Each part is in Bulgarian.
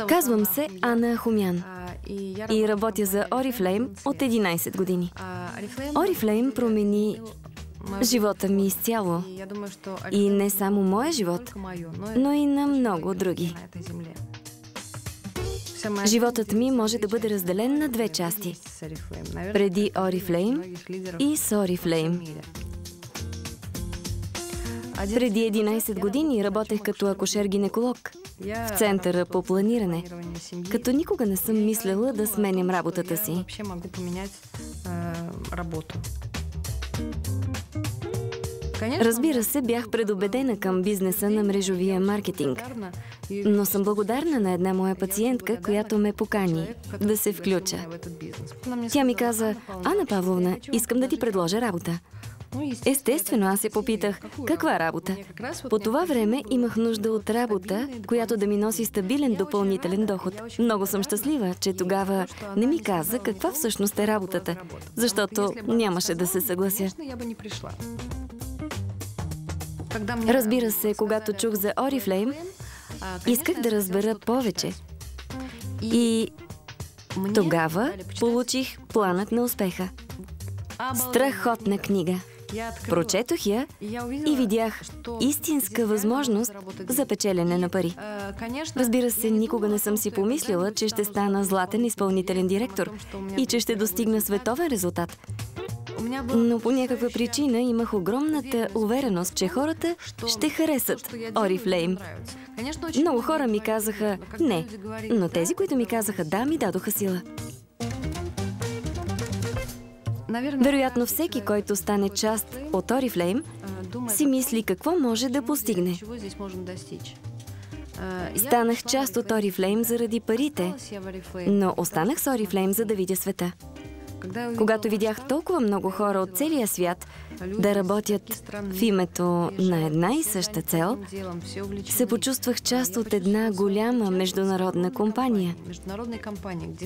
Казвам се Ана Ахумян и работя за Oriflame от 11 години. Oriflame промени живота ми изцяло. И не само моя живот, но и на много други. Животът ми може да бъде разделен на две части. Преди Oriflame и с Oriflame. Преди 11 години работех като акушер-гинеколог в Центъра по планиране, като никога не съм мислела да сменям работата си. Разбира се, бях предубедена към бизнеса на мрежовия маркетинг, но съм благодарна на една моя пациентка, която ме покани да се включа. Тя ми каза: Ана Павловна, искам да ти предложа работа. Естествено, аз се попитах, каква работа? По това време имах нужда от работа, която да ми носи стабилен допълнителен доход. Много съм щастлива, че тогава не ми каза каква всъщност е работата, защото нямаше да се съглася. Разбира се, когато чух за Oriflame, исках да разбера повече. И тогава получих Планът на успеха. Страхотна книга. Прочетох я и видях истинска възможност за печелене на пари. Разбира се, никога не съм си помислила, че ще стана златен изпълнителен директор и че ще достигна световен резултат. Но по някаква причина имах огромната увереност, че хората ще харесат Oriflame. Много хора ми казаха не, но тези, които ми казаха да, ми дадоха сила. Вероятно всеки, който стане част от Oriflame, си мисли какво може да постигне. Станах част от Oriflame заради парите, но останах с Oriflame, за да видя света. Когато видях толкова много хора от целия свят да работят в името на една и съща цел, се почувствах част от една голяма международна компания.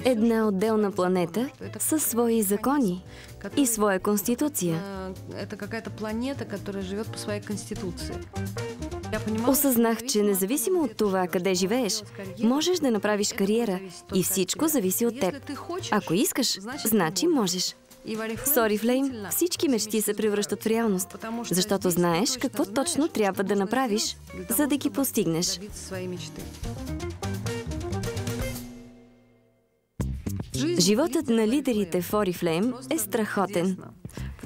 Една отделна планета със свои закони и своя конституция. Осъзнах, че независимо от това къде живееш, можеш да направиш кариера и всичко зависи от теб. Ако искаш, значи можеш. С Oriflame всички мечти се превръщат в реалност, защото знаеш какво точно трябва да направиш, за да ги постигнеш. Животът на лидерите в Oriflame е страхотен.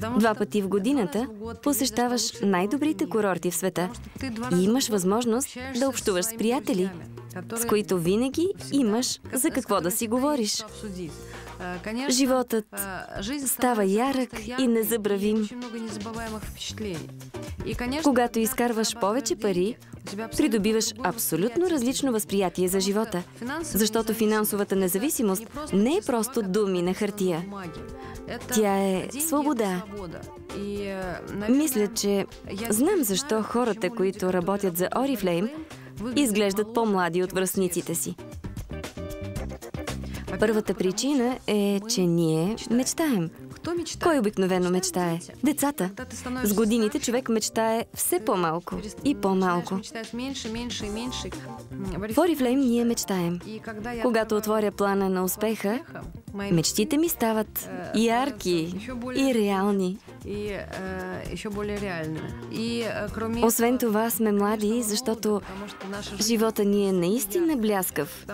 2 пъти в годината посещаваш най-добрите курорти в света и имаш възможност да общуваш с приятели, с които винаги имаш за какво да си говориш. Животът става ярък и незабравим. Когато изкарваш повече пари, придобиваш абсолютно различно възприятие за живота, защото финансовата независимост не е просто думи на хартия. Тя е свобода. Мисля, че знам защо хората, които работят за Oriflame, изглеждат по-млади от връстниците си. Първата причина е, че ние мечтаем. Кой обикновено мечтае? Децата. С годините човек мечтае все по-малко и по-малко. В Oriflame ние мечтаем. Когато отворя Плана на успеха, мечтите ми стават ярки и реални. Освен това сме млади, защото живота ни е наистина бляскав.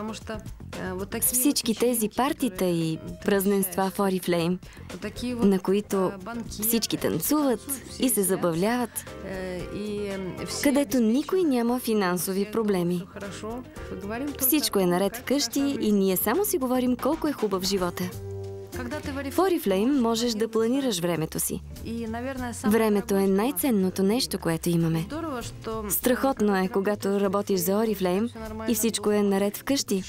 С всички тези партита и празненства в Oriflame, на които всички танцуват и се забавляват, където никой няма финансови проблеми. Всичко е наред вкъщи и ние само си говорим колко е хубав живота. В Oriflame можеш да планираш времето си. Времето е най-ценното нещо, което имаме. Страхотно е, когато работиш за Oriflame и всичко е наред вкъщи.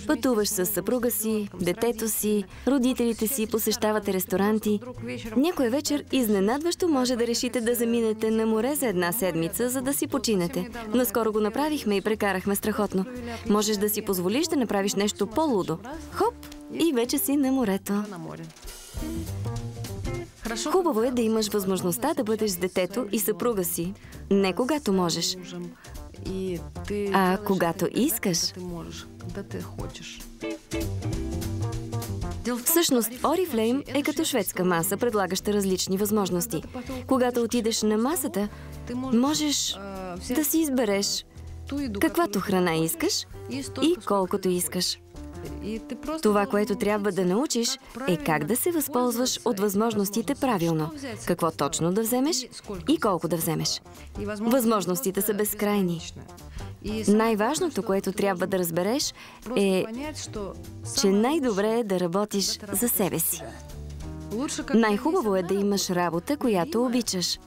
Пътуваш с съпруга си, детето си, родителите си, посещавате ресторанти. Някоя вечер изненадващо може да решите да заминете на море за 1 седмица, за да си починете. Наскоро го направихме и прекарахме страхотно. Можеш да си позволиш да направиш нещо по-лудо. Хоп! И вече си на морето. Хубаво е да имаш възможността да бъдеш с детето и съпруга си. Не когато можеш. А когато искаш... Всъщност, Oriflame е като шведска маса, предлагаща различни възможности. Когато отидеш на масата, можеш да си избереш каквато храна искаш и колкото искаш. Това, което трябва да научиш, е как да се възползваш от възможностите правилно. Какво точно да вземеш и колко да вземеш. Възможностите са безкрайни. Най-важното, което трябва да разбереш, е, че най-добре е да работиш за себе си. Най-хубаво е да имаш работа, която обичаш.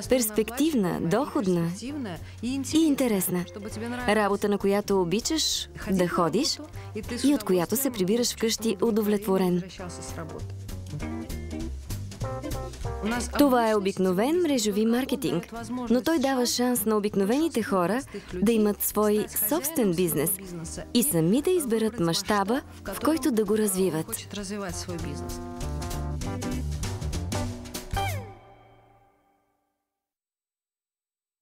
Перспективна, доходна и интересна. Работа, на която обичаш да ходиш и от която се прибираш вкъщи удовлетворен. Това е обикновен мрежови маркетинг, но той дава шанс на обикновените хора да имат свой собствен бизнес и сами да изберат мащаба, в който да го развиват.